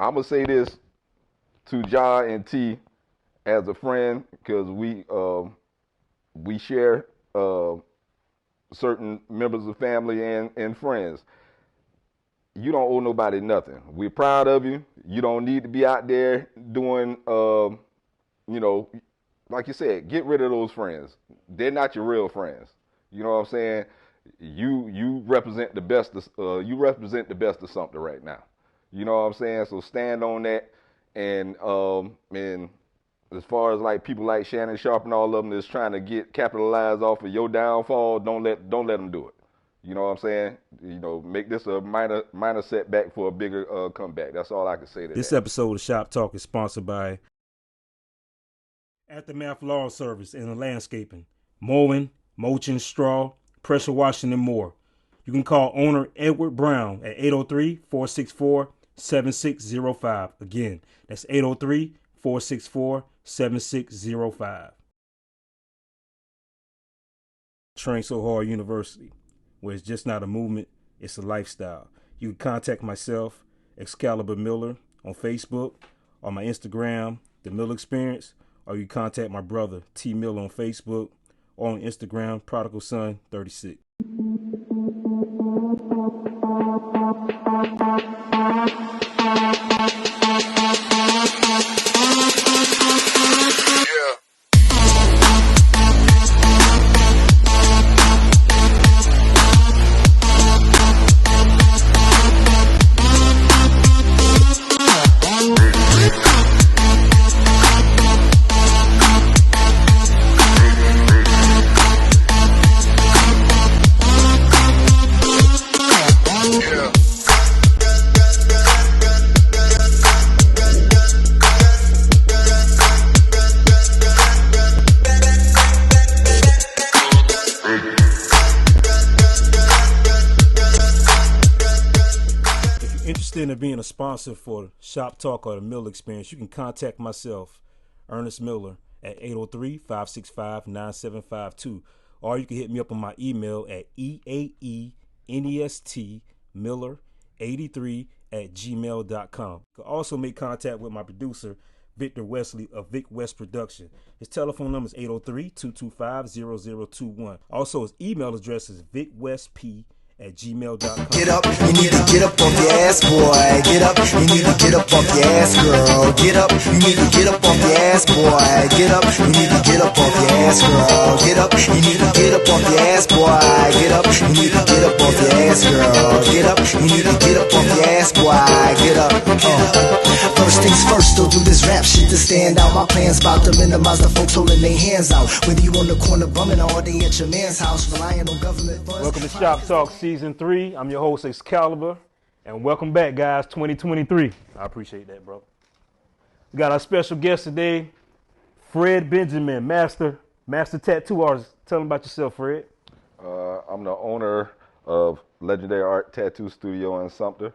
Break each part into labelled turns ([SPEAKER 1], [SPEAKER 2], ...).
[SPEAKER 1] I'm gonna say this to Ja and T as a friend because we share certain members of family and friends. You don't owe nobody nothing. We're proud of you. You don't need to be out there doing, you know, like you said, get rid of those friends. They're not your real friends. You know what I'm saying? You represent the best. You represent the best of something right now. You know what I'm saying? So stand on that. And as far as like people like Shannon Sharpe and all of them that's trying to get capitalized off of your downfall, don't let them do it. You know what I'm saying? You know, make this a minor setback for a bigger comeback. That's all I can say to
[SPEAKER 2] This
[SPEAKER 1] that.
[SPEAKER 2] episode of Shop Talk is sponsored by Aftermath Lawn Service and Landscaping, mowing, mulching, straw, pressure washing, and more. You can call owner Edward Brown at 803-464-7605. Again, that's 803-464-7605. Train So Hard University, where it's just not a movement, it's a lifestyle. You can contact myself, Excalibur Miller, on Facebook, or my Instagram, The Miller Experience, or you contact my brother, T Miller, on Facebook, or on Instagram, Prodigal Son 36. Interested in being a sponsor for Shop Talk or the Miller Experience, you can contact myself, Ernest Miller, at 803-565-9752, or you can hit me up on my email at eaenestmiller83@gmail.com. You can also make contact with my producer, Victor Wesley of Vic West Production. His telephone number is 803-225-0021. Also, his email address is vicwestp@gmail.com.
[SPEAKER 3] Get up, you need to get up off your ass, boy. Get up, you need to get up off your ass, girl. Get up, you need to get up off your ass, boy. Get up, you need to get up off your ass, girl. Get up, you need to get up off your ass, boy. Get up, you need to get up off your ass, girl. Get up, you need to get up off your ass, boy. Get up. First things first, don't do this rap shit to stand out. My plan's about to minimize the folks holding their hands out. Whether you on the corner bumming or they at your man's house, relying on government funds.
[SPEAKER 2] Welcome to Shop Talk Season 3. I'm your host, Excalibur, and welcome back, guys, 2023. I appreciate that, bro. We got our special guest today, Fred Benjamin, master tattoo artist. Tell them about yourself, Fred.
[SPEAKER 1] I'm the owner of Legendary Art Tattoo Studio in Sumter,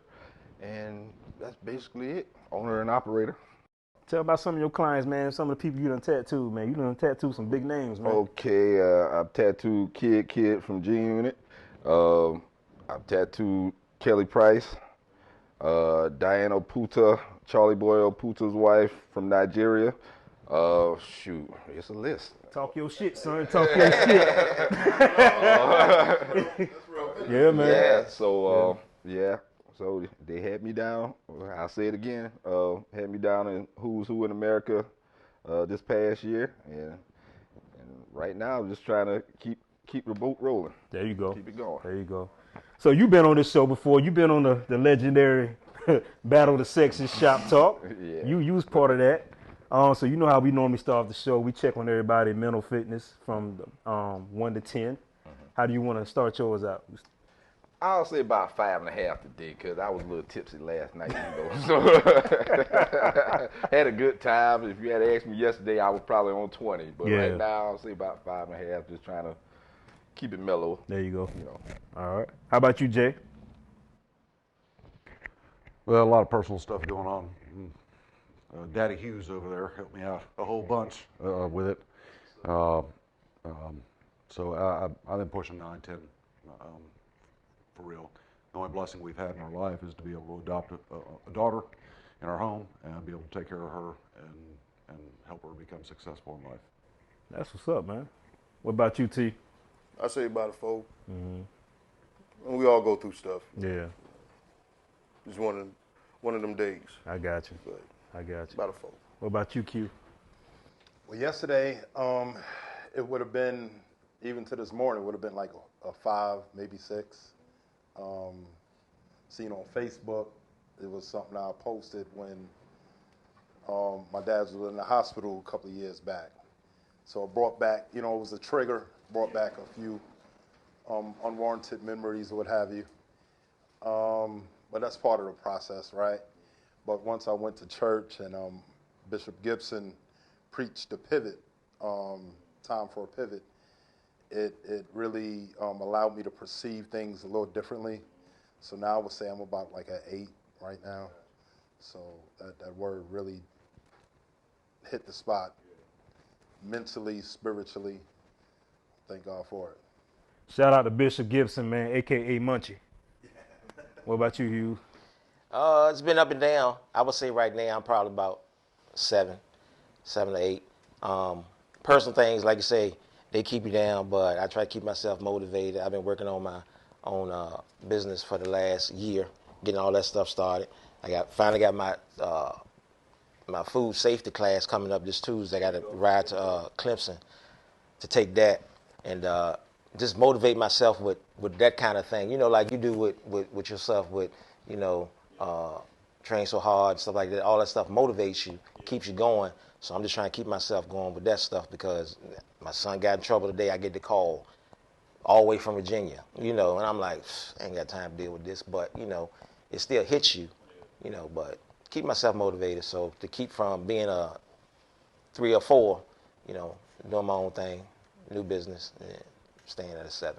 [SPEAKER 1] and that's basically it. Owner and operator.
[SPEAKER 2] Tell about some of your clients, man. Some of the people you done tattooed, man. You done tattooed some big names, man.
[SPEAKER 1] Okay, I've tattooed Kid from G Unit. I've tattooed Kelly Price, Diana Oputa, Charlie Boy Oputa's wife from Nigeria. Shoot, it's a list.
[SPEAKER 2] Talk your shit, son. Talk your shit. Yeah, man.
[SPEAKER 1] Yeah, so so they had me down. I'll say it again. Had me down in Who's Who in America this past year, and right now I'm just trying to keep the boat rolling.
[SPEAKER 2] There you go.
[SPEAKER 1] Keep it going.
[SPEAKER 2] There you go. So you've been on this show before. You've been on the legendary Battle of the Sexes Shop Talk.
[SPEAKER 1] Yeah.
[SPEAKER 2] You was part of that. So you know how we normally start the show. We check on everybody's mental fitness from 1 to 10. Mm-hmm. How do you want to start yours out?
[SPEAKER 1] I'll say about 5.5 today, because I was a little tipsy last night, So had a good time. If you had asked me yesterday, I was probably on 20. But right now, I'll say about 5.5, just trying to keep it mellow.
[SPEAKER 2] There you go. All right. How about you, Jay?
[SPEAKER 4] Well, a lot of personal stuff going on. Daddy Hughes over there helped me out a whole bunch with it. So I've been pushing 9, 10 for real. The only blessing we've had in our life is to be able to adopt a daughter in our home and be able to take care of her and help her become successful in life.
[SPEAKER 2] That's what's up, man. What about you, T?
[SPEAKER 5] I say about a 4. And we all go through stuff.
[SPEAKER 2] Yeah,
[SPEAKER 5] It's one of them days.
[SPEAKER 2] I got you.
[SPEAKER 5] But
[SPEAKER 2] I got you.
[SPEAKER 5] about a 4.
[SPEAKER 2] What about you, Q?
[SPEAKER 6] Well, yesterday, it would have been, even to this morning, it would have been like a 5, maybe 6. Seen on Facebook, it was something I posted when my dad was in the hospital a couple of years back. So it brought back, it was a trigger, brought back a few unwarranted memories or what have you. But that's part of the process, right? But once I went to church and Bishop Gibson preached the pivot, time for a pivot, it really allowed me to perceive things a little differently. So now I would say I'm about like an 8 right now. So that word really hit the spot mentally, spiritually. Thank God for it.
[SPEAKER 2] Shout out to Bishop Gibson, man, a.k.a. Munchie. What about you, Hugh?
[SPEAKER 7] It's been up and down. I would say right now I'm probably about 7 to 8. Personal things, like you say, they keep you down, but I try to keep myself motivated. I've been working on my own business for the last year, getting all that stuff started. Finally got my my food safety class coming up this Tuesday. I got to ride to Clemson to take that and just motivate myself with that kind of thing. Like you do with yourself with, train so hard, stuff like that. All that stuff motivates you, keeps you going. So I'm just trying to keep myself going with that stuff because my son got in trouble today. I get the call all the way from Virginia, and I'm like, I ain't got time to deal with this. But, it still hits you, but keep myself motivated. So to keep from being a 3 or 4, doing my own thing, new business, and staying at a 7.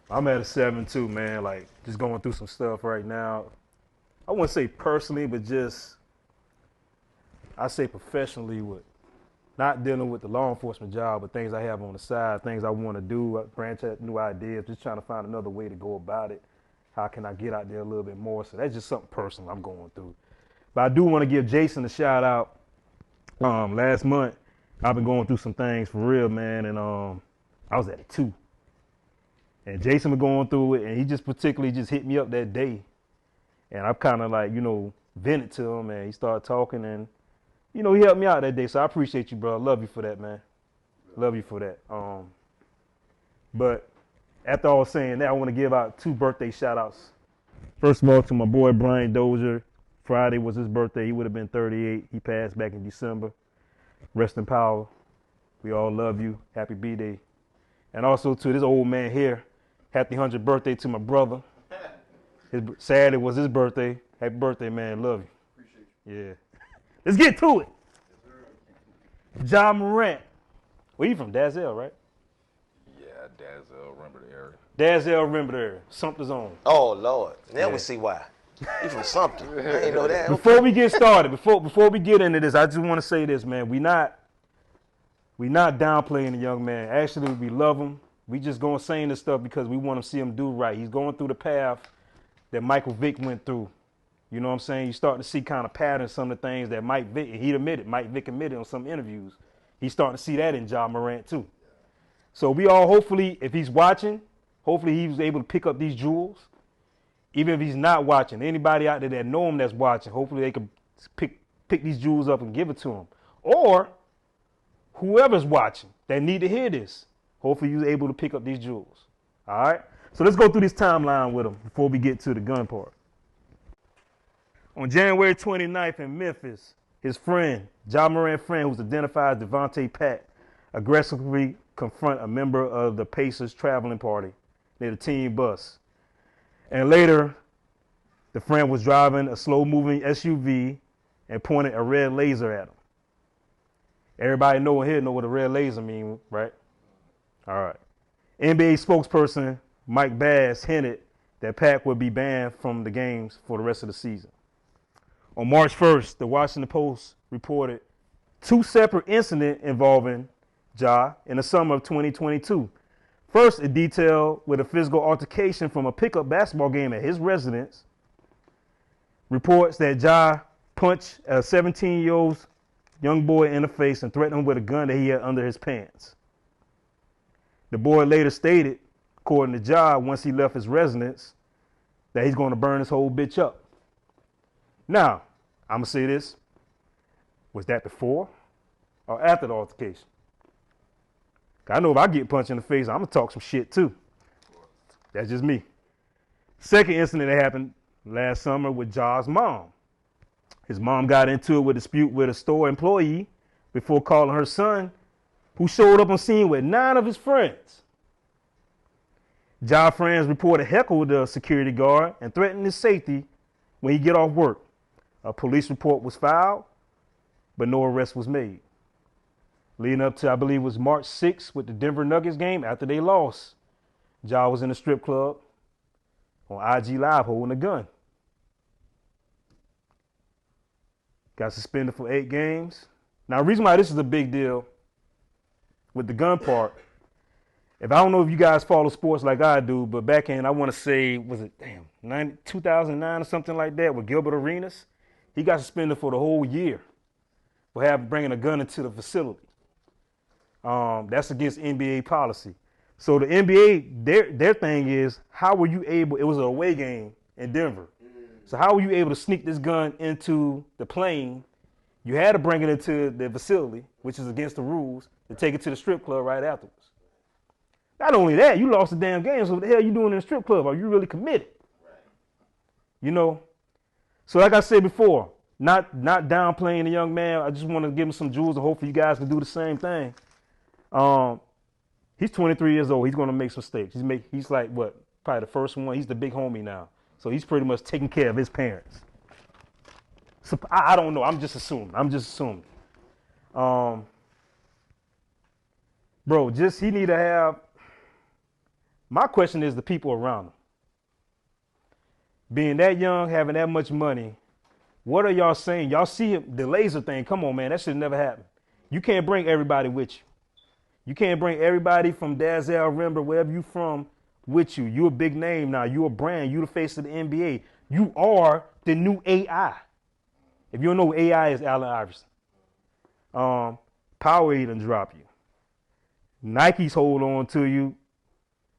[SPEAKER 2] I'm at a 7 too, man. Like just going through some stuff right now. I wouldn't say personally, but just I say professionally with not dealing with the law enforcement job, but things I have on the side, things I want to do, branch out new ideas, just trying to find another way to go about it. How can I get out there a little bit more? So that's just something personal I'm going through. But I do want to give Jason a shout out. Last month, I've been going through some things for real, man, and I was at a 2. And Jason was going through it, and he just particularly just hit me up that day. And I'm kind of like, vented to him, and he started talking, and, he helped me out that day. So I appreciate you, bro. I love you for that, man. Love you for that. But after all saying that, I want to give out 2 birthday shout-outs. First of all, to my boy, Brian Dozier. Friday was his birthday. He would have been 38. He passed back in December. Rest in power. We all love you. Happy B-Day. And also to this old man here, happy 100th birthday to my brother. Saturday was his birthday. Happy birthday, man. Love you.
[SPEAKER 5] Appreciate you.
[SPEAKER 2] Yeah. Let's get to it. Ja Morant. Where you from? Dazzell, right?
[SPEAKER 1] Yeah, Dazzell, remember the area.
[SPEAKER 2] Dazzell, remember the area. Sumter's own.
[SPEAKER 7] Oh, Lord. Now
[SPEAKER 2] Yeah.
[SPEAKER 7] we see why. You from Sumter. I ain't know that.
[SPEAKER 2] Before we get started, before we get into this, I just want to say this, man. We not downplaying the young man. Actually, we love him. We just going to say this stuff because we want to see him do right. He's going through the path that Michael Vick went through. You know what I'm saying? You're starting to see kind of patterns, some of the things that Mike Vick admitted on some interviews. He's starting to see that in Ja Morant too. So we all hopefully, if he's watching, hopefully he was able to pick up these jewels. Even if he's not watching, anybody out there that know him that's watching, hopefully they can pick these jewels up and give it to him. Or whoever's watching that need to hear this, hopefully you're able to pick up these jewels. All right? So let's go through this timeline with him before we get to the gun part. On January 29th in Memphis, his friend, Ja Morant's friend, who's identified as Devontae Pat, aggressively confront a member of the Pacers traveling party near the team bus. And later, the friend was driving a slow-moving SUV and pointed a red laser at him. Everybody know what a red laser means, right? All right. NBA spokesperson Mike Bass hinted that Pat would be banned from the games for the rest of the season. On March 1st, the Washington Post reported 2 separate incidents involving Ja in the summer of 2022. First, it detailed with a physical altercation from a pickup basketball game at his residence. Reports that Ja punched a 17-year-old young boy in the face and threatened him with a gun that he had under his pants. The boy later stated, according to Ja, once he left his residence, that he's going to burn his whole bitch up. Now, I'm going to say this. Was that before or after the altercation? I know if I get punched in the face, I'm going to talk some shit too. That's just me. Second incident that happened last summer with Ja's mom. His mom got into it with a dispute with a store employee before calling her son, who showed up on scene with 9 of his friends. Ja friends reported heckled the security guard and threatened his safety when he get off work. A police report was filed, but no arrest was made. Leading up to, I believe it was March 6th with the Denver Nuggets game after they lost, Ja was in a strip club on IG Live holding a gun. Got suspended for 8 games. Now, the reason why this is a big deal with the gun part, if I don't know if you guys follow sports like I do, but back in, I want to say, was it 2009 or something like that with Gilbert Arenas? He got suspended for the whole year for bringing a gun into the facility. That's against NBA policy. So the NBA, their thing is, how were you able, it was an away game in Denver. So how were you able to sneak this gun into the plane? You had to bring it into the facility, which is against the rules, to take it to the strip club right afterwards. Not only that, you lost the damn game, so what the hell are you doing in a strip club? Are you really committed? You know? So like I said before, not downplaying the young man. I just want to give him some jewels and hopefully you guys can do the same thing. He's 23 years old. He's going to make some mistakes. He's like, what, probably the first one. He's the big homie now. So he's pretty much taking care of his parents. So I don't know. I'm just assuming. Bro, he need to have, my question is the people around him. Being that young, having that much money, what are y'all saying? Y'all see him, the laser thing. Come on, man. That should never happen. You can't bring everybody with you. You can't bring everybody from Dazzle, Remember, wherever you from, with you. You a big name now. You a brand. You the face of the NBA. You are the new AI. If you don't know who AI is, Allen Iverson. Powerade done drop you. Nike's hold on to you.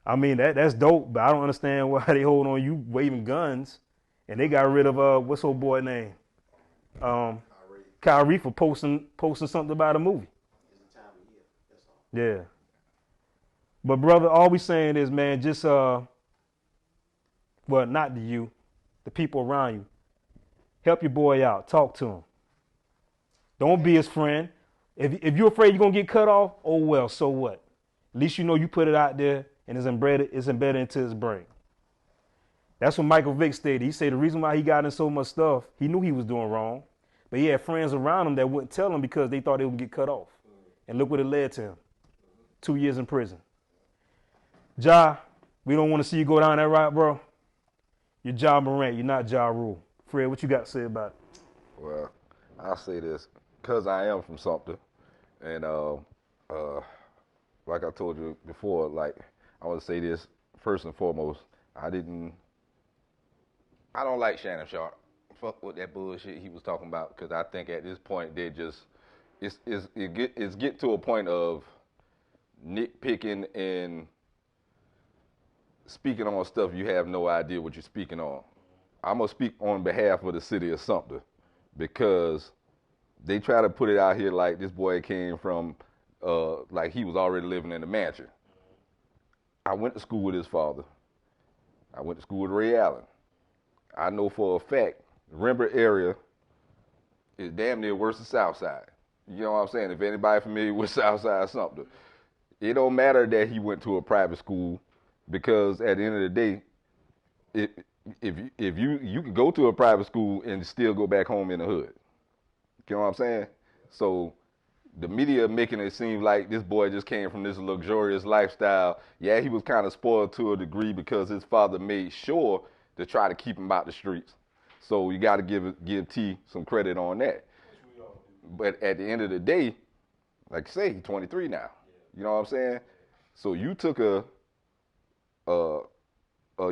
[SPEAKER 2] I mean, that's dope, but I don't understand why they hold on you waving guns. And they got rid of, what's old boy name? Kyrie for posting something about a movie. Yeah. But brother, all we saying is, man, just, well, not to you, the people around you. Help your boy out. Talk to him. Don't be his friend. If you're afraid you're going to get cut off, oh, well, so what? At least you know you put it out there and it's embedded into his brain. That's what Michael Vick stated. He said the reason why he got in so much stuff, he knew he was doing wrong, but he had friends around him that wouldn't tell him because they thought they would get cut off. And look what it led to him. 2 years in prison. Ja, we don't want to see you go down that route, bro. You're Ja Morant. You're not Ja Rule. Fred, what you got to say about it?
[SPEAKER 1] Well, I'll say this, because I am from Sumter, and like I told you before, like, I want to say this first and foremost. I don't like Shannon Sharpe. Fuck with that bullshit he was talking about, because I think at this point it's get to a point of nitpicking and speaking on stuff you have no idea what you're speaking on. I'm gonna speak on behalf of the city of Sumter, because they try to put it out here like this boy came from, like he was already living in a mansion. I went to school with his father. I went to school with Ray Allen. I know for a fact, the Remember area is damn near worse than Southside. You know what I'm saying? If anybody familiar with Southside Sumter, it don't matter that he went to a private school, because at the end of the day, if you can go to a private school and still go back home in the hood. You know what I'm saying? So the media making it seem like this boy just came from this luxurious lifestyle. Yeah, he was kind of spoiled to a degree because his father made sure to try to keep him out the streets. So you got to give T some credit on that. But at the end of the day, like I say, he's 23 now. You know what I'm saying? So you took a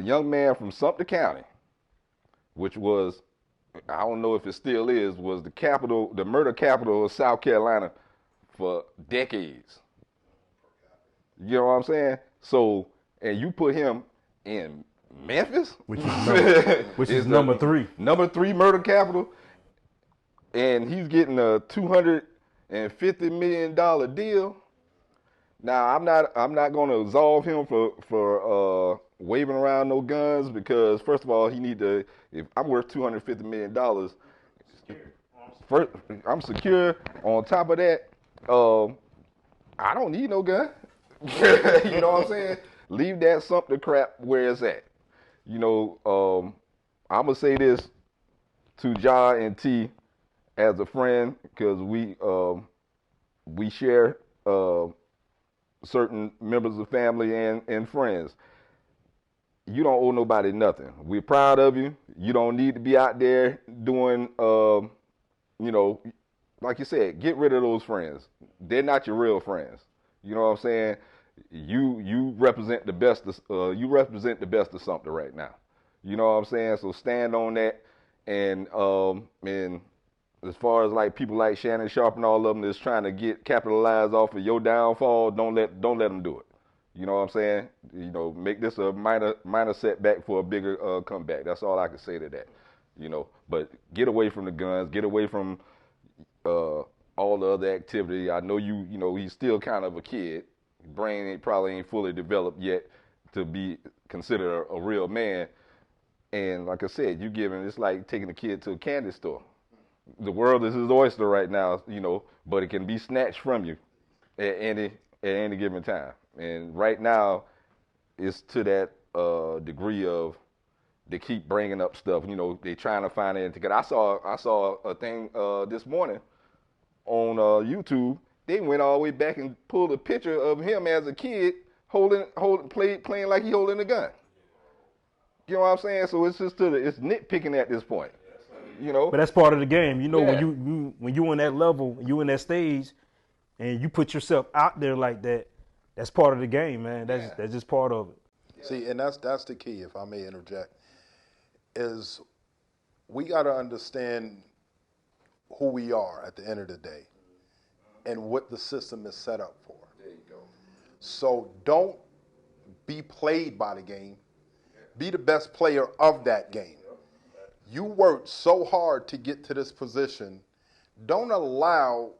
[SPEAKER 1] young man from Sumter County, which was I don't know if it still is, was the murder capital of South Carolina for decades. You know what I'm saying? So, and you put him in Memphis,
[SPEAKER 2] which is number 3.
[SPEAKER 1] Number 3 murder capital, and he's getting a $250 million deal. Now, I'm not going to absolve him for waving around no guns, because first of all, if I'm worth $250 million, first, I'm secure. On top of that, I don't need no gun. You know what I'm saying? Leave that Sumter crap where it's at. You know, I'm going to say this to Ja and T as a friend, because we share certain members of the family and friends. You don't owe nobody nothing. We're proud of you. You don't need to be out there doing, you know, like you said, get rid of those friends. They're not your real friends. You know what I'm saying? You represent the best. You represent the best of something right now. You know what I'm saying? So stand on that. And as far as like people like Shannon Sharpe and all of them that's trying to capitalize off of your downfall, don't let them do it. You know what I'm saying? You know, make this a minor setback for a bigger comeback. That's all I can say to that. You know, but get away from the guns. Get away from all the other activity. I know you know, he's still kind of a kid. Brain probably ain't fully developed yet to be considered a real man. And like I said, it's like taking a kid to a candy store. The world is his oyster right now, you know, but it can be snatched from you at any given time. And right now, it's to that degree of they keep bringing up stuff. You know, they trying to find it. Because I saw a thing this morning on YouTube. They went all the way back and pulled a picture of him as a kid playing like he holding a gun. You know what I'm saying? So it's just it's nitpicking at this point. You know,
[SPEAKER 2] but that's part of the game. You know,
[SPEAKER 1] Yeah.
[SPEAKER 2] when you in that level, you in that stage, and you put yourself out there like that, that's part of the game, man. That's just part of it.
[SPEAKER 6] See, and that's the key, if I may interject, is we got to understand who we are at the end of the day and what the system is set up for. There you go. So don't be played by the game. Be the best player of that game. You worked so hard to get to this position. Don't allow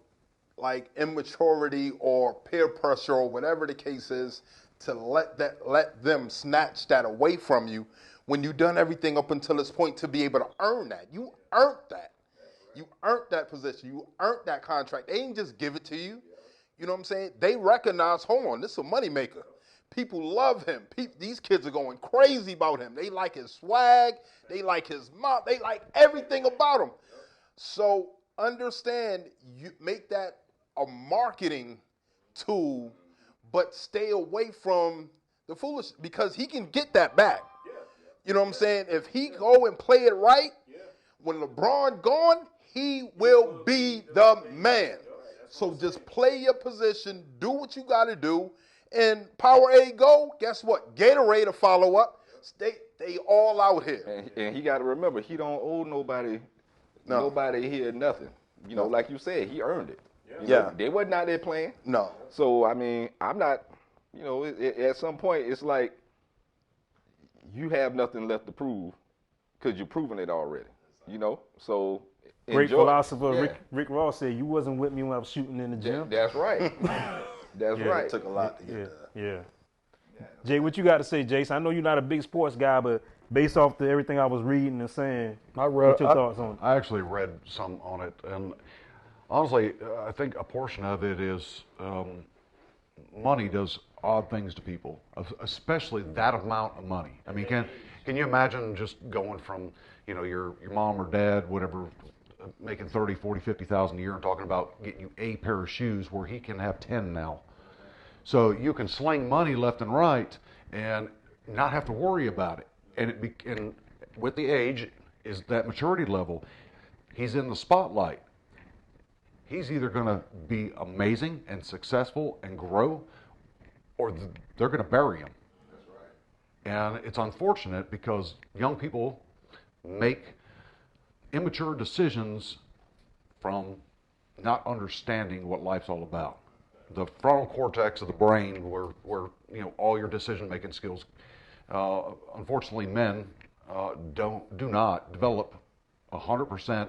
[SPEAKER 6] like immaturity or peer pressure or whatever the case is to let them snatch that away from you when you've done everything up until this point to be able to earn that. You earned that. You earned that position. You earned that contract. They didn't just give it to you. You know what I'm saying? They recognize, hold on, this is a moneymaker. People love him. These kids are going crazy about him. They like his swag. They like his mom. They like everything about him. So understand, you make that a marketing tool, but stay away from the foolish, because he can get that back. You know what I'm saying? If he go and play it right, when LeBron gone, he will be the man. So just play your position, do what you got to do, and Powerade go, guess what? Gatorade will follow up. They all out here.
[SPEAKER 1] And he got to remember, he don't owe nobody here nothing. You know, like you said, he earned it. You know, they wasn't out there playing.
[SPEAKER 6] No.
[SPEAKER 1] So, I mean, I'm not, you know, at some point, it's like you have nothing left to prove because you're proving it already, you know? So,
[SPEAKER 2] Great
[SPEAKER 1] enjoy.
[SPEAKER 2] philosopher
[SPEAKER 1] Yeah.
[SPEAKER 2] Rick Ross said, "You wasn't with me when I was shooting in the gym."
[SPEAKER 1] That's right. That's right.
[SPEAKER 6] It took a lot to get there.
[SPEAKER 2] Yeah. Jay, what you got to say, Jason? I know you're not a big sports guy, but based off everything I was reading and saying, what's your thoughts on it?
[SPEAKER 4] I actually read some on it, and honestly, I think a portion of it is money does odd things to people, especially that amount of money. I mean, can you imagine just going from, you know, your mom or dad, whatever, making 30, 40, 50,000 a year and talking about getting you a pair of shoes where he can have 10 now. So you can sling money left and right and not have to worry about it. And with the age is that maturity level. He's in the spotlight. He's either going to be amazing and successful and grow, or they're going to bury him. That's right. And it's unfortunate because young people make immature decisions from not understanding what life's all about. The frontal cortex of the brain, where all your decision-making skills, unfortunately, men do not develop 100%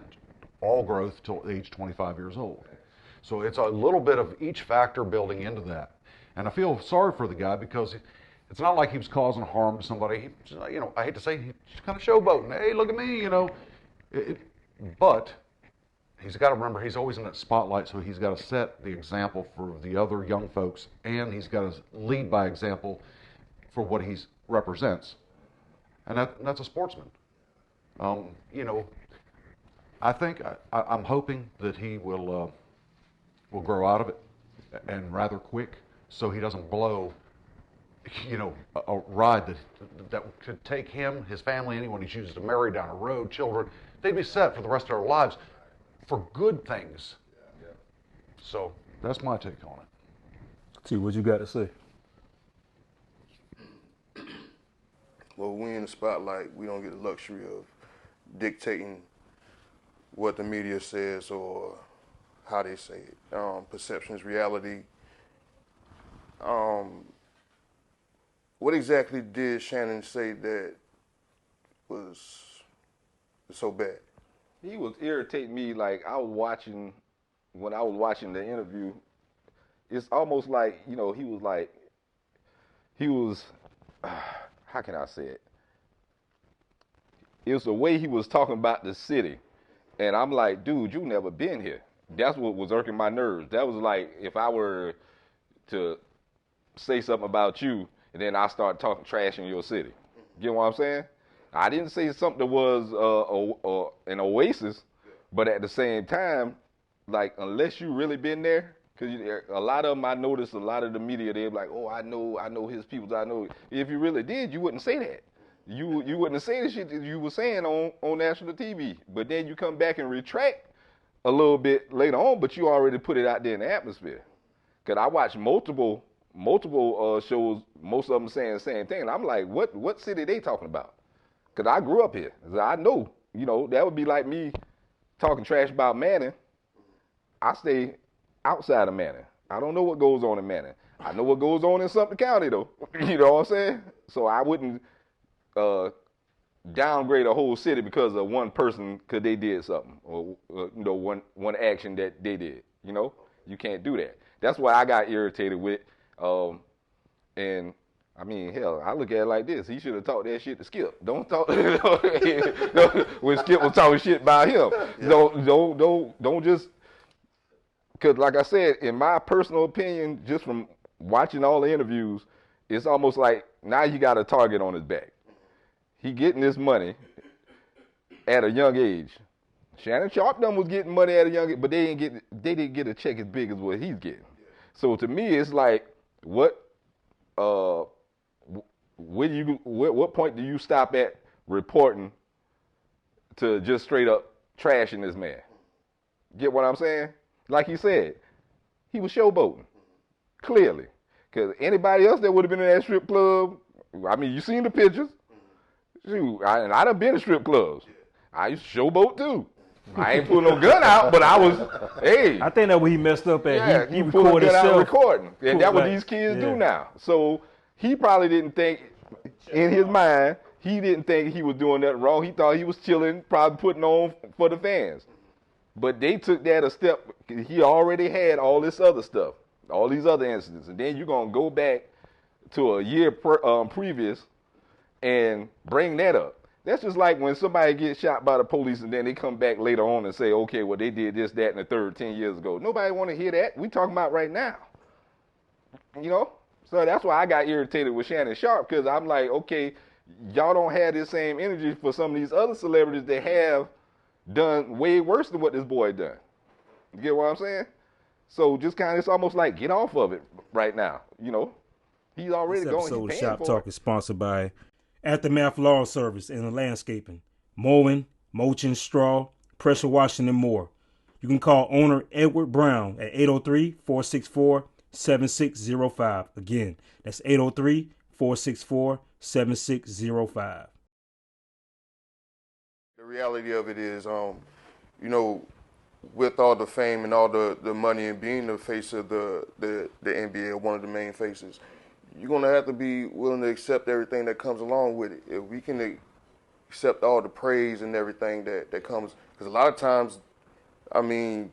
[SPEAKER 4] all growth till age 25 years old. So it's a little bit of each factor building into that. And I feel sorry for the guy because it's not like he was causing harm to somebody. I hate to say he's kind of showboating. Hey, look at me, But he's got to remember he's always in that spotlight, so he's got to set the example for the other young folks, and he's got to lead by example for what he represents. And that's a sportsman. I think I'm hoping that he will grow out of it, and rather quick, so he doesn't blow, a ride that could take him, his family, anyone he chooses to marry down a road, children. They'd be set for the rest of their lives for good things. So that's my take on it.
[SPEAKER 2] T, what you got to say?
[SPEAKER 5] Well, we in the spotlight. We don't get the luxury of dictating what the media says or how they say it. Perception is reality. What exactly did Shannon say that was so bad?
[SPEAKER 1] He was irritating me. Like when I was watching the interview, it's almost like, he was, how can I say it? It was the way he was talking about the city. And I'm like, dude, you never been here. That's what was irking my nerves. That was like if I were to say something about you and then I start talking trash in your city. Get what I'm saying? I didn't say something that was an oasis, but at the same time, like, unless you really been there, because a lot of them, I noticed a lot of the media, they're like, oh, I know his people, I know. If you really did, you wouldn't say that. You wouldn't say the shit that you were saying on national TV. But then you come back and retract a little bit later on, but you already put it out there in the atmosphere. Because I watched multiple shows, most of them saying the same thing. And I'm like, what city they talking about? Because I grew up here. I know, that would be like me talking trash about Manning. I stay outside of Manning. I don't know what goes on in Manning. I know what goes on in Sumter County, though. You know what I'm saying? So I wouldn't downgrade a whole city because of one person because they did something or one action that they did. You can't do that. That's why I got irritated with. And I mean, hell, I look at it like this. He should have talked that shit to Skip. Don't talk when Skip was talking shit about him. Yeah. Don't just, because like I said, in my personal opinion, just from watching all the interviews, it's almost like now you got a target on his back. He getting this money at a young age. Shannon Sharpe them was getting money at a young age, but they didn't get a check as big as what he's getting. So to me, it's like, what point do you stop at reporting to just straight up trashing this man? Get what I'm saying? Like he said, he was showboating, clearly. Because anybody else that would have been in that strip club, I mean, you seen the pictures. Shoot, and I done been to strip clubs. I used to showboat too. I ain't pulling no gun out, but I was, hey.
[SPEAKER 2] I think that's where he messed up at.
[SPEAKER 1] Yeah,
[SPEAKER 2] he
[SPEAKER 1] pulling
[SPEAKER 2] recorded
[SPEAKER 1] gun out
[SPEAKER 2] himself.
[SPEAKER 1] Recording. And that's what these kids do now. So he probably didn't think, in his mind, he didn't think he was doing nothing wrong. He thought he was chilling, probably putting on for the fans. But they took that a step. He already had all this other stuff, all these other incidents. And then you're going to go back to a year previous and bring that up. That's just like when somebody gets shot by the police and then they come back later on and say, okay, well, they did this, that, and the third 10 years ago. Nobody want to hear that. We talking about right now. So that's why I got irritated with Shannon Sharpe, because I'm like, okay, y'all don't have this same energy for some of these other celebrities that have done way worse than what this boy done. You get what I'm saying? So just kind of, it's almost like, get off of it right now. He's already
[SPEAKER 2] This
[SPEAKER 1] going.
[SPEAKER 2] episode of
[SPEAKER 1] He's
[SPEAKER 2] Shop
[SPEAKER 1] paying
[SPEAKER 2] Talk
[SPEAKER 1] for it.
[SPEAKER 2] is sponsored by Aftermath Lawn Service and Landscaping, mowing, mulching, straw, pressure washing, and more. You can call owner Edward Brown at 803-464-7605. Again, that's 803-464-7605.
[SPEAKER 5] the reality of it is, you know, with all the fame and all the money and being the face of the NBA, one of the main faces, you're gonna have to be willing to accept everything that comes along with it. If we can accept all the praise and everything that comes, because a lot of times, I mean,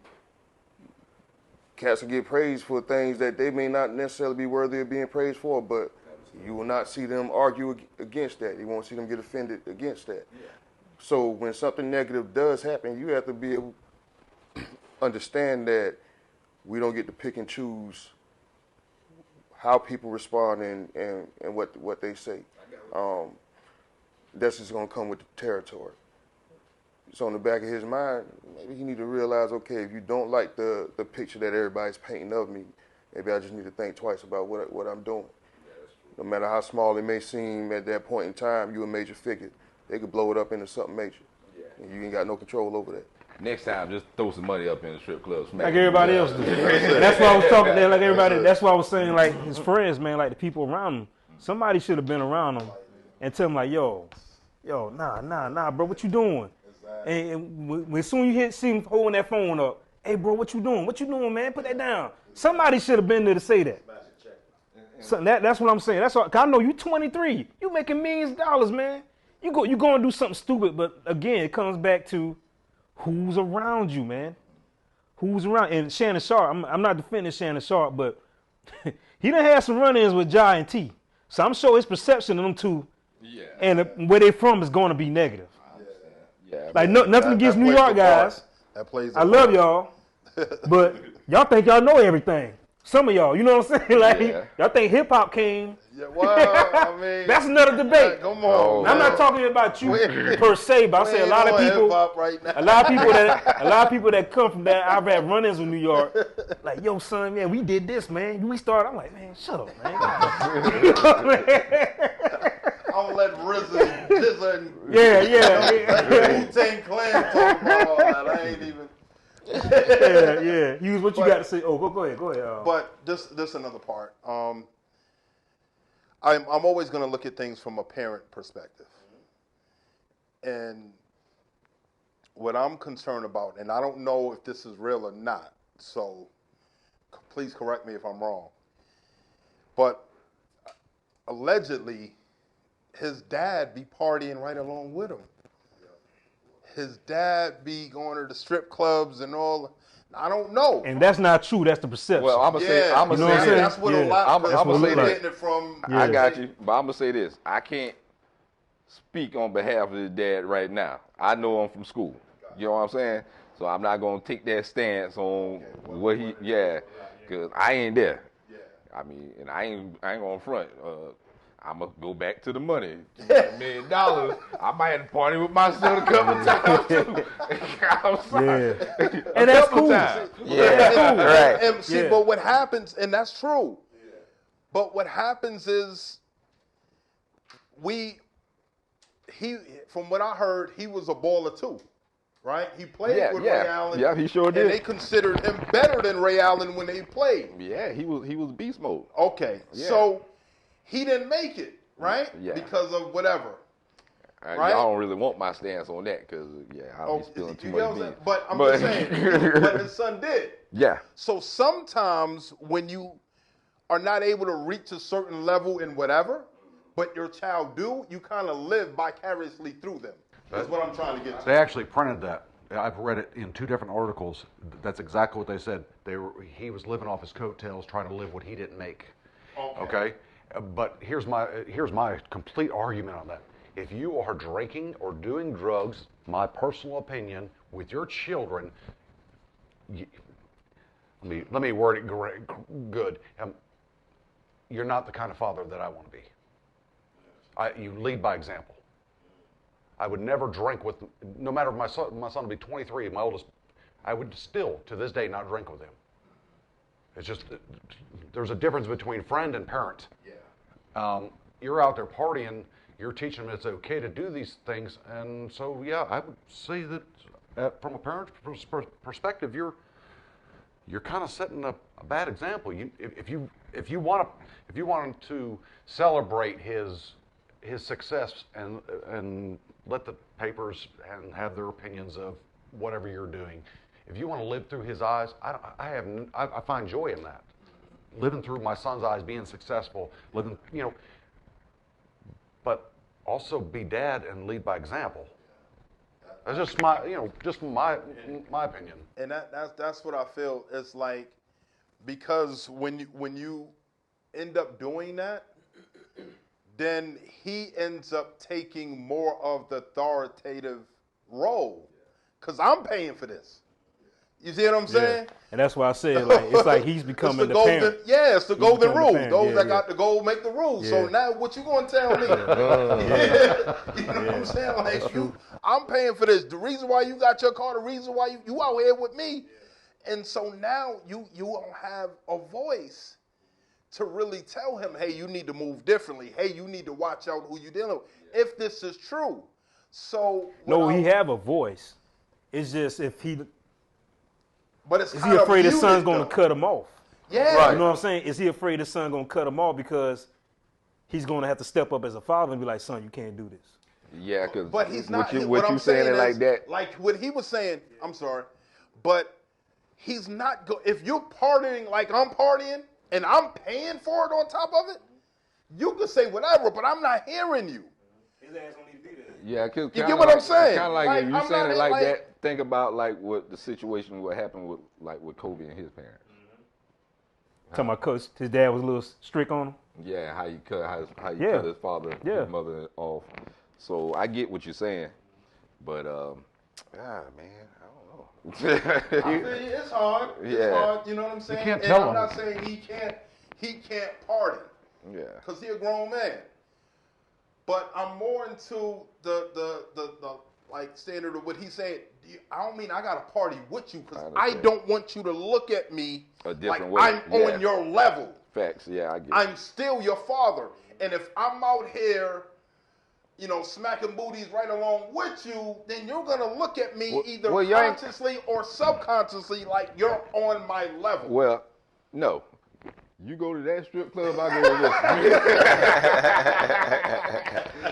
[SPEAKER 5] cats will get praised for things that they may not necessarily be worthy of being praised for, but you will not see them argue against that. You won't see them get offended against that. Yeah. So when something negative does happen, you have to be able to understand that we don't get to pick and choose how people respond and what they say. That's just going to come with the territory. So in the back of his mind, maybe he need to realize, okay, if you don't like the picture that everybody's painting of me, maybe I just need to think twice about what I'm doing. No matter how small it may seem at that point in time, you a major figure. They could blow it up into something major. Yeah. And you ain't got no control over that.
[SPEAKER 1] Next time, just throw some money up in the strip club.
[SPEAKER 2] Like everybody else do. That's why I was talking there, like everybody. That's why I was saying, like his friends, man, like the people around him. Somebody should have been around him and tell him, like, yo, nah, bro, what you doing? And when soon you see him holding that phone up, hey, bro, what you doing? What you doing, man? Put that down. Somebody should have been there to say that. So that's what I'm saying. That's all. 'Cause I know you 23. You making millions of dollars, man. You going to do something stupid, but again, it comes back to who's around you, man. Who's around? And Shannon Sharpe, I'm not defending Shannon Sharpe, but he done had some run-ins with Ja and T. So I'm sure his perception of them two and where they from is going to be negative.
[SPEAKER 6] Yeah,
[SPEAKER 2] like nothing against New York guys.
[SPEAKER 6] That plays.
[SPEAKER 2] I love y'all, but y'all think y'all know everything. Some of y'all, you know what I'm saying? Like y'all think hip hop came.
[SPEAKER 6] Yeah, well, I mean,
[SPEAKER 2] that's another debate.
[SPEAKER 6] Come on.
[SPEAKER 2] I'm not talking about you per se, but I'm saying a lot of people, a lot of people that come from that. I've had run-ins with New York. Like, yo, son, man, we did this, man. We started. I'm like, man, shut up, man.
[SPEAKER 6] I'm gonna let RZA and
[SPEAKER 2] Wu-Tang
[SPEAKER 6] Clan talk about all that. I ain't even.
[SPEAKER 2] Yeah. Use what you got to say. Oh, go ahead.
[SPEAKER 6] But this another part. I'm always going to look at things from a parent perspective, and what I'm concerned about, and I don't know if this is real or not. So please correct me if I'm wrong. But allegedly, his dad be partying right along with him. His dad be going to the strip clubs and all. I don't know.
[SPEAKER 2] And that's not true. That's the perception.
[SPEAKER 1] Well, I'm gonna say
[SPEAKER 6] that's what a lot of people are getting it from.
[SPEAKER 1] I got you, but I'm gonna say this. I can't speak on behalf of his dad right now. I know him from school. You know what I'm saying? So I'm not gonna take that stance on what he, because I ain't there. I mean, and I ain't gonna front. I'm going to go back to the money. $1 million. I might have to party with my son a couple times, too. I'm sorry.
[SPEAKER 2] And that's cool.
[SPEAKER 6] Right. And see, but what happens, and that's true, but what happens is from what I heard, he was a baller, too. Right? He played with Ray Allen.
[SPEAKER 1] Yeah, he sure did.
[SPEAKER 6] And they considered him better than Ray Allen when they played.
[SPEAKER 1] Yeah, he was beast mode.
[SPEAKER 6] Okay. Yeah. So he didn't make it, right? Yeah. Because of whatever.
[SPEAKER 1] Right? Y'all don't really want my stance on that because, I'll be spilling too much beans.
[SPEAKER 6] But I'm just saying, but his son did.
[SPEAKER 1] Yeah.
[SPEAKER 6] So sometimes when you are not able to reach a certain level in whatever, but your child do, you kind of live vicariously through them. That's what I'm trying to get to.
[SPEAKER 4] They actually printed that. I've read it in 2 different articles. That's exactly what they said. He was living off his coattails, trying to live what he didn't make. Okay? But here's my complete argument on that. If you are drinking or doing drugs, my personal opinion, with your children, let me word it good. You're not the kind of father that I want to be. You lead by example. I would never drink with, no matter if my son would be 23, my oldest, I would still, to this day, not drink with him. It's just, there's a difference between friend and parent. Yeah. You're out there partying, you're teaching them it's okay to do these things, and so, I would say that from a parent's perspective, you're kind of setting a bad example. If you want to celebrate his success and let the papers and have their opinions of whatever you're doing. If you want to live through his eyes, I find joy in that. Living through my son's eyes, being successful, living, but also be dad and lead by example. That's just my opinion.
[SPEAKER 6] And that's what I feel. It's like, because when you end up doing that, then he ends up taking more of the authoritative role, because I'm paying for this. You see what I'm saying?
[SPEAKER 2] And that's why I said, like, it's like he's becoming the parent.
[SPEAKER 6] Yeah, it's the golden rule. Those that
[SPEAKER 2] yeah.
[SPEAKER 6] got the gold make the rules. So now what you gonna tell me? You know what I'm saying? Like, I'm paying for this. The reason why you got your car, the reason why you out here with me. And so now you don't have a voice to really tell him, hey, you need to move differently. Hey, you need to watch out who you're dealing with, if this is true. So
[SPEAKER 2] no, he have a voice. It's just if he.
[SPEAKER 6] But it's
[SPEAKER 2] is he afraid his son's going to cut him off?
[SPEAKER 6] Yeah.
[SPEAKER 2] Right. You know what I'm saying? Is he afraid his son going to cut him off because he's going to have to step up as a father and be like, son, you can't do this?
[SPEAKER 1] Yeah, because
[SPEAKER 6] but he's not.
[SPEAKER 1] What you saying it like that?
[SPEAKER 6] Like what he was saying. I'm sorry, but he's not. If you're partying like I'm partying and I'm paying for it on top of it, you can say whatever, but I'm not hearing you.
[SPEAKER 2] His ass don't need to be there.
[SPEAKER 1] Yeah,
[SPEAKER 6] you get what I'm saying?
[SPEAKER 1] Kind of like if you
[SPEAKER 6] I'm
[SPEAKER 1] saying it
[SPEAKER 6] not
[SPEAKER 1] like that. Think about like what the situation what happened with Kobe and his parents.
[SPEAKER 2] Talking about coach, his dad was a little strict on him.
[SPEAKER 1] Yeah, how you cut his father, his mother off. So I get what you're saying, but man, I don't know.
[SPEAKER 6] I feel you. It's hard. It's hard. You know what I'm saying?
[SPEAKER 4] You can't tell him.
[SPEAKER 6] I'm not saying he can't party.
[SPEAKER 1] Yeah.
[SPEAKER 6] Because he's a grown man. But I'm more into the like standard of what he's saying. I don't mean I got to party with you, because I don't want you to look at me
[SPEAKER 1] a different
[SPEAKER 6] like
[SPEAKER 1] way.
[SPEAKER 6] I'm on your level.
[SPEAKER 1] Facts. Yeah, I get it.
[SPEAKER 6] I'm still your father. And if I'm out here, smacking booties right along with you, then you're going to look at me either consciously or subconsciously like you're on my level.
[SPEAKER 1] Well, no. You go to that strip club, I go to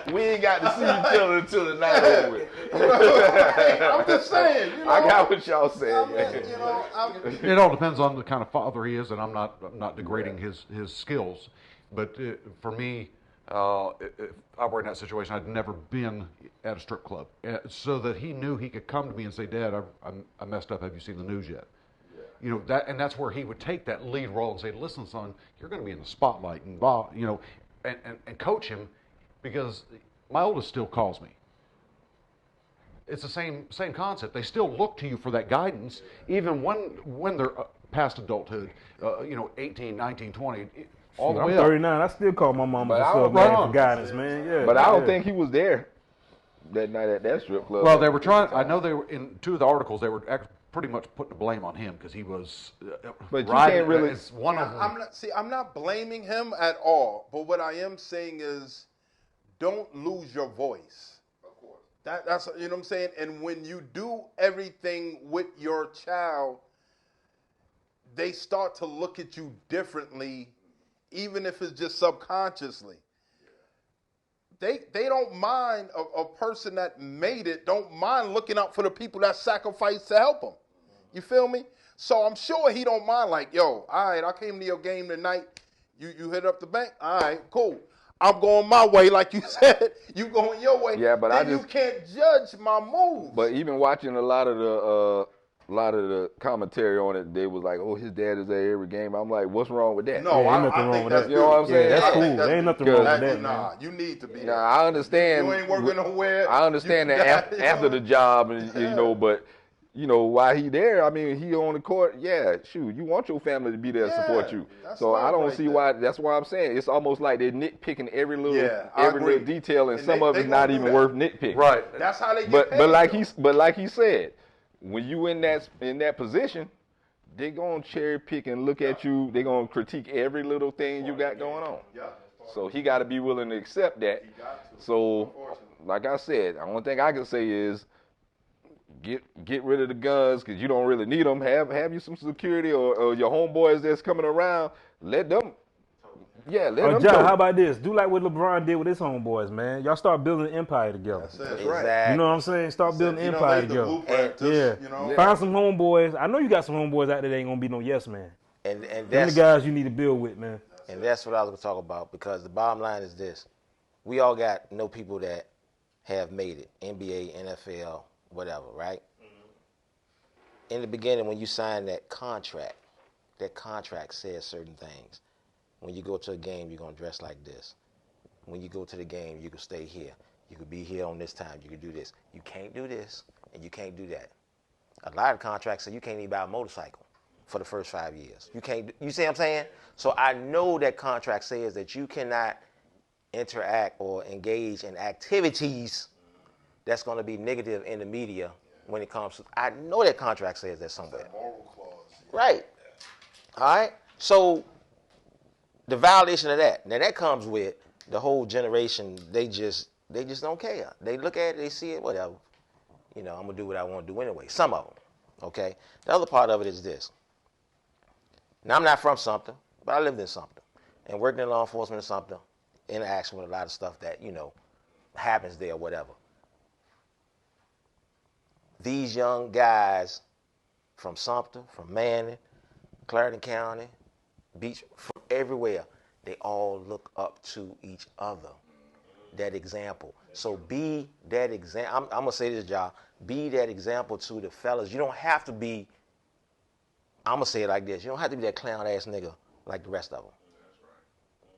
[SPEAKER 1] this. We ain't got to see each other until the night over with.
[SPEAKER 6] I'm just saying.
[SPEAKER 1] I got what y'all saying.
[SPEAKER 4] It all depends on the kind of father he is, and I'm not degrading his skills. But for me, if I were in that situation, I'd never been at a strip club, so that he knew he could come to me and say, "Dad, I messed up. Have you seen the news yet?" And that's where he would take that lead role and say, "Listen, son, you're going to be in the spotlight," and blah, and coach him, because my oldest still calls me. It's the same concept. They still look to you for that guidance, even when they're past adulthood, 18, 19, 20, all the way
[SPEAKER 2] I'm
[SPEAKER 4] up.
[SPEAKER 2] 39. I still call my mama for guidance, man. Yeah.
[SPEAKER 1] But I don't think he was there that night at that strip club.
[SPEAKER 4] Well, they were trying. I know they were in two of the articles. They were pretty much putting the blame on him because he was.
[SPEAKER 1] But you can't really.
[SPEAKER 4] It's one of them.
[SPEAKER 6] I'm not blaming him at all. But what I am saying is, don't lose your voice. Of course. That's you know what I'm saying. And when you do everything with your child, they start to look at you differently, even if it's just subconsciously. They don't mind a person that made it, don't mind looking out for the people that sacrificed to help them. You feel me? So I'm sure he don't mind, like, yo, all right, I came to your game tonight. You hit up the bank? All right, cool. I'm going my way, like you said. You going your way.
[SPEAKER 1] Yeah, but
[SPEAKER 6] then you can't judge my moves.
[SPEAKER 1] But even watching a lot of the commentary on it, they was like, "Oh, his dad is at every game." I'm like, "What's wrong with that?"
[SPEAKER 6] No,
[SPEAKER 2] ain't nothing wrong with that.
[SPEAKER 1] You know what I'm saying?
[SPEAKER 2] That's cool. There ain't nothing wrong with that.
[SPEAKER 6] Nah, you need to be.
[SPEAKER 1] Nah, I understand.
[SPEAKER 6] You ain't working nowhere.
[SPEAKER 1] I understand that after the job, and but while he there, I mean, he on the court. Yeah, shoot, you want your family to be there to support you. So I don't see why. That's why I'm saying it's almost like they're nitpicking every little detail, and some of it's not even worth nitpicking.
[SPEAKER 4] Right.
[SPEAKER 6] That's how they get
[SPEAKER 1] But
[SPEAKER 6] paid.
[SPEAKER 1] but like he said, when you in that position, they gonna cherry pick and look at you. They gonna critique every little thing you got going on.
[SPEAKER 6] Yeah.
[SPEAKER 1] So he got to be willing to accept that. So, like I said, the only thing I can say is get rid of the guns, because you don't really need them. Have you some security, or your homeboys that's coming around. Let them Yeah, let them
[SPEAKER 2] Ja,
[SPEAKER 1] talk.
[SPEAKER 2] how about this? Do like what LeBron did with his homeboys, man. Y'all start building an empire together.
[SPEAKER 6] That's
[SPEAKER 5] That's
[SPEAKER 6] it.
[SPEAKER 5] right.
[SPEAKER 7] Exactly.
[SPEAKER 2] You know what I'm saying? Start building an
[SPEAKER 6] You done
[SPEAKER 2] empire
[SPEAKER 6] laid the
[SPEAKER 2] together.
[SPEAKER 6] blueprint.
[SPEAKER 2] Yeah.
[SPEAKER 6] You know.
[SPEAKER 2] Find some homeboys. I know you got some homeboys out there that ain't gonna be no yes man.
[SPEAKER 7] And
[SPEAKER 2] Them the
[SPEAKER 7] that's
[SPEAKER 2] guys you need to build with, man.
[SPEAKER 7] and that's what I was gonna talk about, because the bottom line is this: we all know people that have made it, NBA, NFL, whatever, right? In the beginning, when you sign that contract says certain things. When you go to a game, you're gonna dress like this. When you go to the game, you can stay here. You could be here on this time. You can do this. You can't do this, and you can't do that. A lot of contracts say you can't even buy a motorcycle for the first 5 years. You can't. You see what I'm saying? So I know that contract says that you cannot interact or engage in activities that's going to be negative in the media when it comes to. I know that contract says that somewhere.
[SPEAKER 6] Moral clause.
[SPEAKER 7] Right. All right. So the violation of that. Now that comes with the whole generation. They just don't care. They look at it, they see it, whatever. I'm gonna do what I want to do anyway. Some of them. Okay. The other part of it is this. Now I'm not from Sumter, but I lived in Sumter and worked in law enforcement in Sumter, interaction with a lot of stuff that happens there, whatever. These young guys from Sumter, from Manning, Clarendon County, Beach, from everywhere, they all look up to each other. That example. So be that example. I'm going to say this, y'all. Be that example to the fellas. You don't have to be, I'm going to say it like this. You don't have to be that clown ass nigga like the rest of them.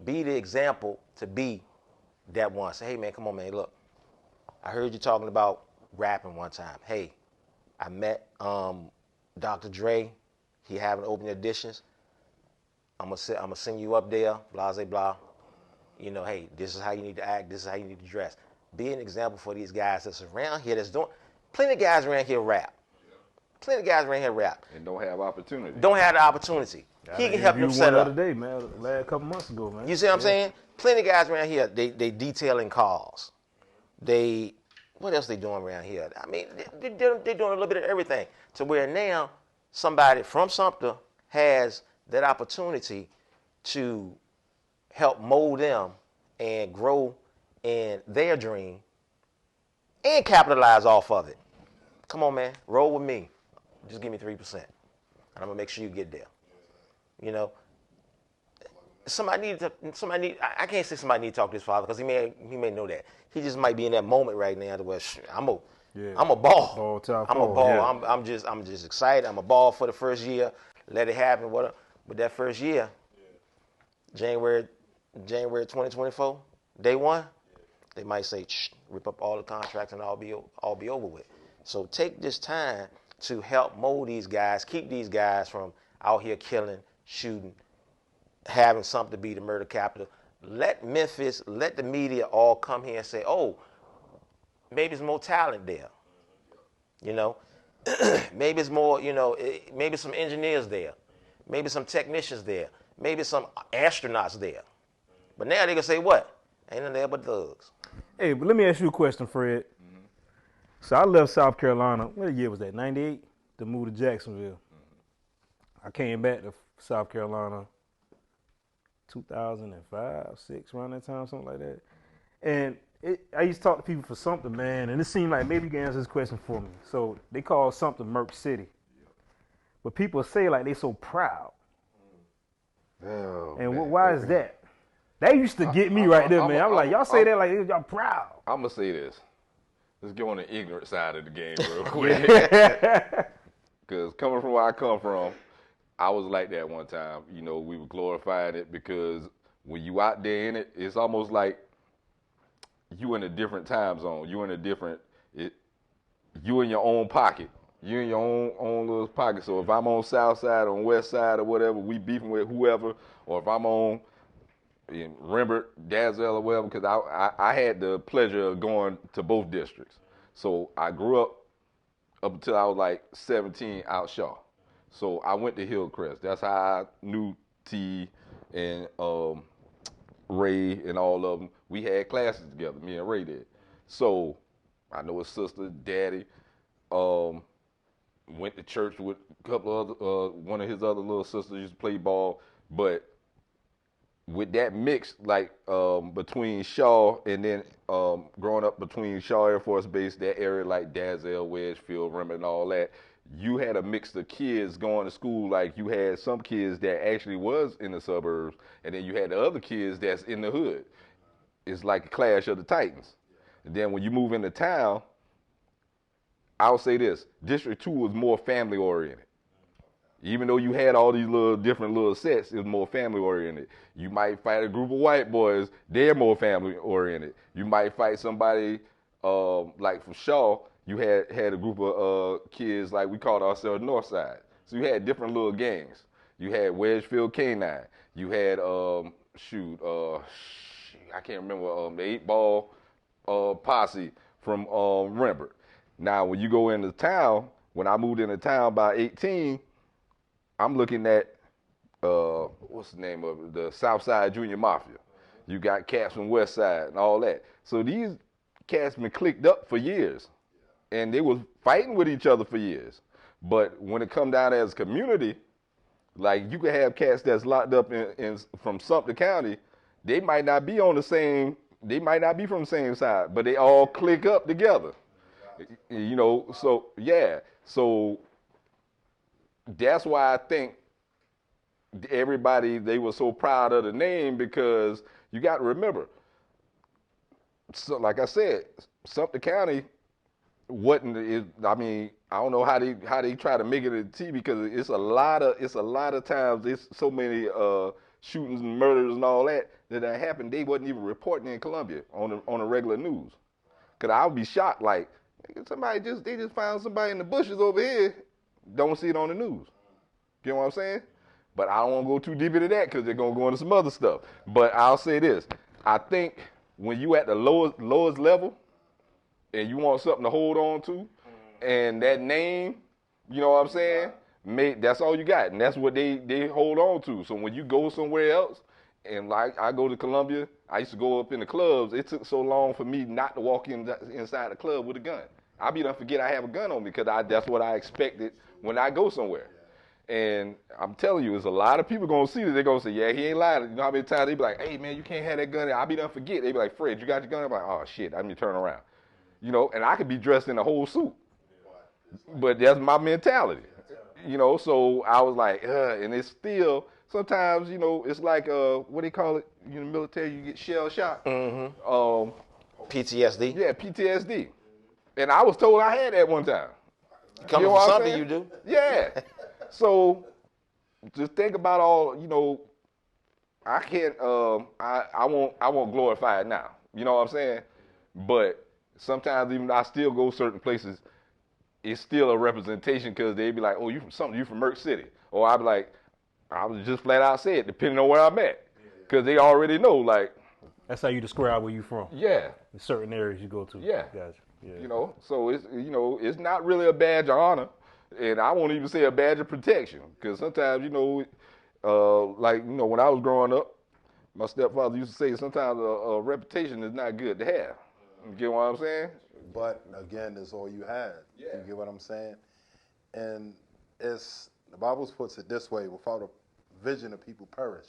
[SPEAKER 7] Be the example to be that one. Say, hey, man, come on, man. Look, I heard you talking about rapping one time. Hey, I met Dr. Dre. He having open auditions. I'm gonna send you up there, blah, blah, blah. Hey, this is how you need to act. This is how you need to dress. Be an example for these guys that's around here that's doing. Plenty of guys around here rap. Plenty of guys around here rap.
[SPEAKER 1] And don't have opportunity.
[SPEAKER 7] Don't have the opportunity. He can help them set up.
[SPEAKER 2] One other day, man. Last couple months ago, man.
[SPEAKER 7] You see what I'm saying? Plenty of guys around here. They detailing cars. What else they doing around here? I mean, they're doing a little bit of everything. To where now somebody from Sumter has that opportunity to help mold them and grow in their dream and capitalize off of it. Come on, man. Roll with me. Just give me 3%. And I'm going to make sure you get there. I can't say somebody need to talk to his father because he may know that. He just might be in that moment right now to where I'm a ball. I'm a ball. Yeah. I'm just excited. I'm a ball for the first year. Let it happen. But that first year, January 2024, day one, they might say, rip up all the contracts and I'll be over with. So take this time to help mold these guys, keep these guys from out here killing, shooting, having something to be the murder capital. Let Memphis, let the media all come here and say, oh, maybe there's more talent there. Maybe it's more, maybe some engineers there. Maybe some technicians there. Maybe some astronauts there. But now they're going to say what? Ain't nothing there but thugs.
[SPEAKER 2] Hey, but let me ask you a question, Fred. Mm-hmm. So I left South Carolina. What year was that? 98 to move to Jacksonville. Mm-hmm. I came back to South Carolina 2005, 6, around that time, something like that. And I used to talk to people for Sumter, man, and it seemed like maybe you can answer this question for me. So they call Sumter Merc City. But people say like they so proud.
[SPEAKER 1] Oh,
[SPEAKER 2] and
[SPEAKER 1] man.
[SPEAKER 2] Why is that? That used to get me right there, man. I'm like, y'all say that like y'all proud.
[SPEAKER 1] I'm going to say this. Let's go on the ignorant side of the game real quick. Because coming from where I come from, I was like that one time. We were glorifying it because when you out there in it, it's almost like you in a different time zone. You in a different, you in your own pocket. You in your own little pocket. So if I'm on South Side or on West Side or whatever, we beefing with whoever, or if I'm on in Rembert, Dazzle or whatever, because I had the pleasure of going to both districts. So I grew up until I was like 17 out Shaw. So I went to Hillcrest. That's how I knew T and Ray and all of them. We had classes together, me and Ray did. So I know his sister, daddy, went to church with a couple of other, one of his other little sisters used to play ball. But with that mix, like between Shaw and then growing up between Shaw Air Force Base, that area like Dazzle, Wedgefield, Rim, and all that, you had a mix of kids going to school. Like you had some kids that actually was in the suburbs, and then you had the other kids that's in the hood. It's like a clash of the titans. And then when you move into town, I'll say this: District 2 was more family oriented. Even though you had all these little different little sets, it was more family oriented. You might fight a group of white boys, they're more family oriented. You might fight somebody like from Shaw, you had a group of kids like we called ourselves North Side. So you had different little gangs. You had Wedgefield K9. You had I can't remember the 8-ball posse from Rembert. Now when you go into town, when I moved into town by 18, I'm looking at what's the name of it? The South Side Junior Mafia. You got cats from West Side and all that. So these cats been clicked up for years, and they was fighting with each other for years. But when it come down as a community, like you could have cats that's locked up from Sumter County, they might not be on the same. They might not be from the same side, but they all click up together. You know, so yeah, so. That's why I think everybody, they were so proud of the name, because you got to remember, so like I said, Sumter County wasn't. I mean, I don't know how they try to make it a T, because it's a lot of times there's so many shootings and murders and all that happened. They wasn't even reporting in Columbia on the regular news. Cause I would be shocked, like they just found somebody in the bushes over here. Don't see it on the news. You know what I'm saying? But I don't want to go too deep into that, because they're going to go into some other stuff. But I'll say this. I think when you at the lowest level and you want something to hold on to, and that name, you know what I'm saying, that's all you got. And that's what they hold on to. So when you go somewhere else, and like I go to Columbia, I used to go up in the clubs. It took so long for me not to walk inside the club with a gun. I be done forget I have a gun on me, because that's what I expected when I go somewhere. And I'm telling you, there's a lot of people going to see that. They're going to say, yeah, he ain't lying. You know how many times they be like, hey, man, you can't have that gun. I be done forget. They be like, Fred, you got your gun? I'm like, oh, shit, I need to turn around. You know, and I could be dressed in a whole suit. But that's my mentality. You know, so I was like, and it's still, sometimes, you know, it's like, what do they call it? In the military, you get shell shock.
[SPEAKER 7] Mm-hmm. PTSD?
[SPEAKER 1] Yeah, PTSD. And I was told I had that one time.
[SPEAKER 7] Coming from something you do.
[SPEAKER 1] Yeah. So just think about all, you know, I can't, I won't glorify it now. You know what I'm saying? But sometimes even I still go certain places, it's still a representation, because they be like, oh, you from something, you from Merck City. Or I be like, I was just flat out said, depending on where I'm at. Because they already know, like.
[SPEAKER 2] That's how you describe where you from.
[SPEAKER 1] Yeah.
[SPEAKER 2] In certain areas you go to.
[SPEAKER 1] Yeah.
[SPEAKER 2] Gotcha. Yeah.
[SPEAKER 1] You know, so it's not really a badge of honor, and I won't even say a badge of protection, because sometimes, you know, like, you know, when I was growing up, my stepfather used to say sometimes a reputation is not good to have. You get what I'm saying?
[SPEAKER 6] But again, that's all you had. Yeah. You get what I'm saying? And the Bible puts it this way: without a vision, the people perish.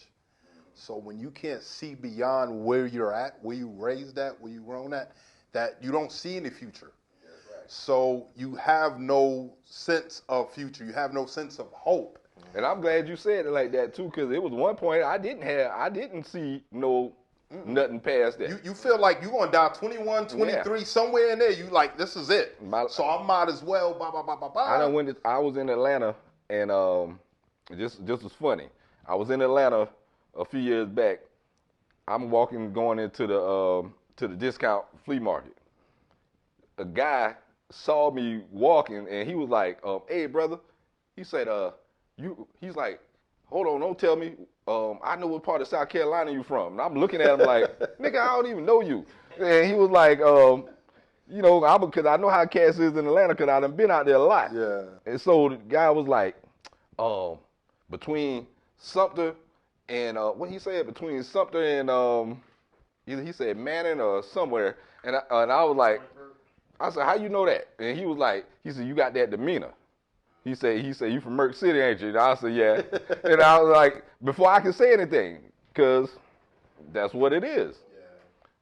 [SPEAKER 6] So when you can't see beyond where you're at, where you raised at, where you grown at, that you don't see any future. Right. So you have no sense of future. You have no sense of hope.
[SPEAKER 1] And I'm glad you said it like that too, because it was one point I didn't see nothing past that.
[SPEAKER 6] You feel like you're going to die 21, 23, somewhere in there. You like, this is it. So I might as well, blah, blah, blah, blah, blah.
[SPEAKER 1] I was in Atlanta, and this was funny. I was in Atlanta a few years back. I'm going into the discount flea market. A guy saw me walking, and he was like, hey, brother. He said, he's like, hold on, don't tell me. I know what part of South Carolina you from. And I'm looking at him like, nigga, I don't even know you. And he was like, you know, because I know how cats is in Atlanta, because I done been out there a lot.
[SPEAKER 6] Yeah.
[SPEAKER 1] And so the guy was like, between Sumter and, what he said, between Sumter and, either he said Manning or somewhere. And I was like, I said, how you know that? And he was like, he said, you got that demeanor. He said, you from Merck City, ain't you? And I said, yeah. And I was like, before I could say anything, because That's what it is.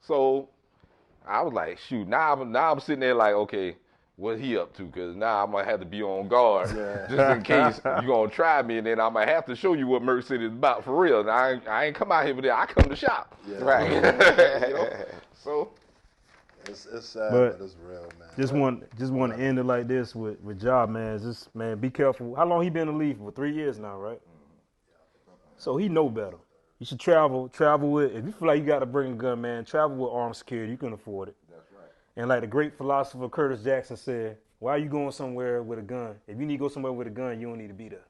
[SPEAKER 1] So I was like, shoot, now I'm sitting there like, okay, what he up to? Because now I'm going to have to be on guard just in case you're going to try me, and then I'm going to have to show you what Merc City is about for real. And I ain't come out here for that. I come to shop.
[SPEAKER 6] Yeah.
[SPEAKER 7] Right.
[SPEAKER 1] You know? So
[SPEAKER 6] It's sad, but it's real, man.
[SPEAKER 2] Just want to end it like this with Ja, man. Just, man, be careful. How long he been in the league for? 3 years now, right? So he know better. You should travel with, if you feel like you got to bring a gun, man, travel with armed security. You can afford it. That's right. And like the great philosopher Curtis Jackson said, why are you going somewhere with a gun? If you need to go somewhere with a gun, you don't need to be there.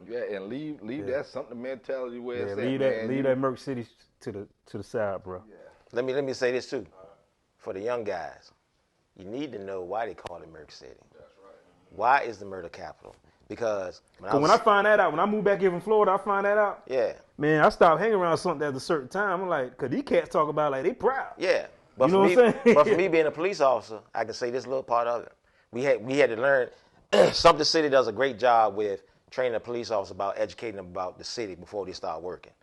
[SPEAKER 1] yeah, and leave that something mentality where it's at,
[SPEAKER 2] leave
[SPEAKER 1] man.
[SPEAKER 2] that Merc City to the side, bro. Yeah.
[SPEAKER 7] Let me say this too. For the young guys, you need to know why they call it Merc City. That's right. Why is the murder capital? Because when
[SPEAKER 2] I find that out, when I moved back here from Florida, I find that out.
[SPEAKER 7] Yeah.
[SPEAKER 2] Man, I stopped hanging around something at a certain time. I'm like, because these cats talk about like they proud.
[SPEAKER 7] Yeah. But
[SPEAKER 2] you know what I'm saying?
[SPEAKER 7] But for me being a police officer, I can say this little part of it. We had to learn. Sumter City does a great job with training a police officer about educating them about the city before they start working.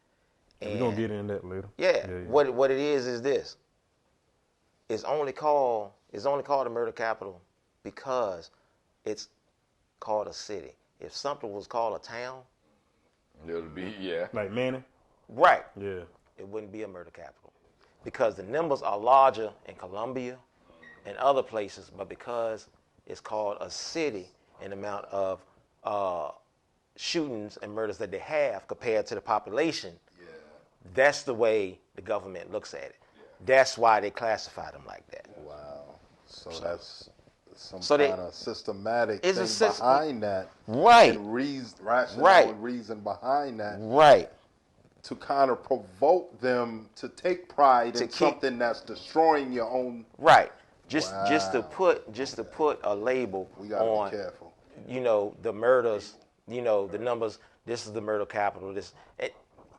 [SPEAKER 7] And
[SPEAKER 2] we're going to get into that later.
[SPEAKER 7] Yeah. What it is this. It's only called a murder capital because it's called a city. If something was called a town,
[SPEAKER 1] it would be,
[SPEAKER 2] like Manning?
[SPEAKER 7] Right.
[SPEAKER 2] Yeah.
[SPEAKER 7] It wouldn't be a murder capital. Because the numbers are larger in Columbia and other places, but because it's called a city in the amount of shootings and murders that they have compared to the population, that's the way the government looks at it. That's why they classify them like that.
[SPEAKER 6] Wow. So that's some
[SPEAKER 7] So
[SPEAKER 6] kind of systematic
[SPEAKER 7] it's
[SPEAKER 6] thing behind that.
[SPEAKER 7] Right.
[SPEAKER 6] And rationale and reason behind that.
[SPEAKER 7] Right.
[SPEAKER 6] To kind of provoke them to take pride in something that's destroying your own.
[SPEAKER 7] Right. Just to put a label
[SPEAKER 6] we gotta
[SPEAKER 7] on,
[SPEAKER 6] be careful.
[SPEAKER 7] You know, the murders, you know, the numbers, this is the murder capital.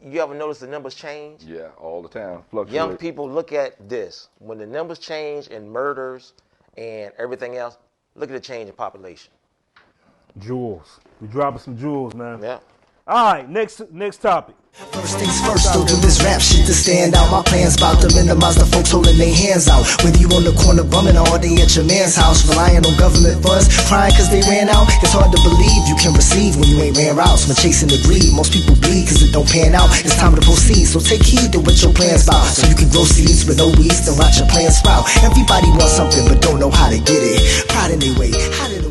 [SPEAKER 7] You ever notice the numbers change?
[SPEAKER 1] Yeah, all the time. Fluctuate.
[SPEAKER 7] Young people look at this. When the numbers change in murders and everything else, look at the change in population.
[SPEAKER 2] Jewels. We dropping some jewels, man.
[SPEAKER 7] Yeah.
[SPEAKER 2] All right, next topic.
[SPEAKER 3] First things first, still do this rap shit to stand out. My plan's about to minimize the folks holding their hands out. Whether you on the corner bumming all day at your man's house, relying on government funds, crying cause they ran out. It's hard to believe you can receive when you ain't ran routes. When chasing the greed, most people bleed cause it don't pan out. It's time to proceed, so take heed to what your plan's about. So you can grow seeds with no weeds, then watch your plans sprout. Everybody wants something but don't know how to get it. Pride in their way, how did